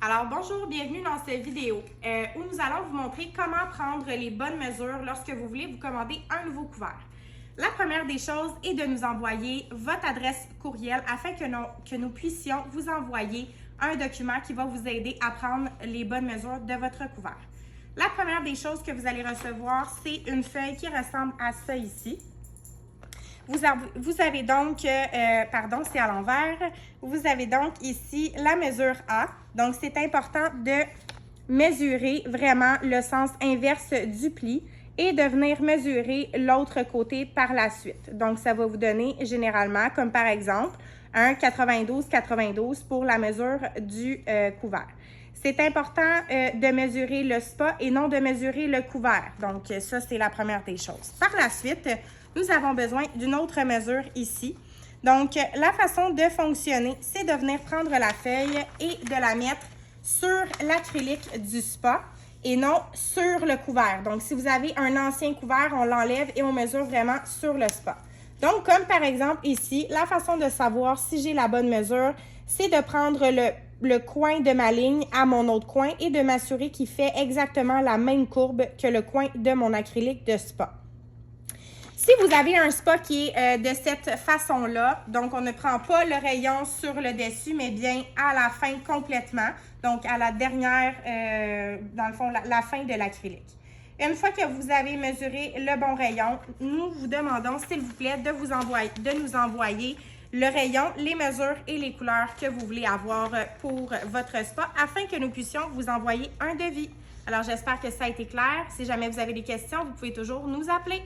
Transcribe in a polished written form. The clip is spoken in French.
Alors bonjour, bienvenue dans cette vidéo où nous allons vous montrer comment prendre les bonnes mesures lorsque vous voulez vous commander un nouveau couvert. La première des choses est de nous envoyer votre adresse courriel afin que nous puissions vous envoyer un document qui va vous aider à prendre les bonnes mesures de votre couvert. La première des choses que vous allez recevoir, c'est une feuille qui ressemble à ça ici. Vous avez donc, c'est à l'envers, vous avez donc ici la mesure A. Donc, c'est important de mesurer vraiment le sens inverse du pli et de venir mesurer l'autre côté par la suite. Donc, ça va vous donner généralement, comme par exemple, un 92-92 pour la mesure du couvert. C'est important de mesurer le spa et non de mesurer le couvert. Donc, ça, c'est la première des choses. Par la suite, nous avons besoin d'une autre mesure ici. Donc, la façon de fonctionner, c'est de venir prendre la feuille et de la mettre sur l'acrylique du spa et non sur le couvert. Donc, si vous avez un ancien couvert, on l'enlève et on mesure vraiment sur le spa. Donc, comme par exemple ici, la façon de savoir si j'ai la bonne mesure, c'est de prendre le coin de ma ligne à mon autre coin et de m'assurer qu'il fait exactement la même courbe que le coin de mon acrylique de spa. Si vous avez un spa qui est de cette façon-là, donc on ne prend pas le rayon sur le dessus, mais bien à la fin complètement, donc à la dernière, dans le fond, la fin de l'acrylique. Une fois que vous avez mesuré le bon rayon, nous vous demandons, s'il vous plaît, de nous envoyer le rayon, les mesures et les couleurs que vous voulez avoir pour votre spa afin que nous puissions vous envoyer un devis. Alors, j'espère que ça a été clair. Si jamais vous avez des questions, vous pouvez toujours nous appeler.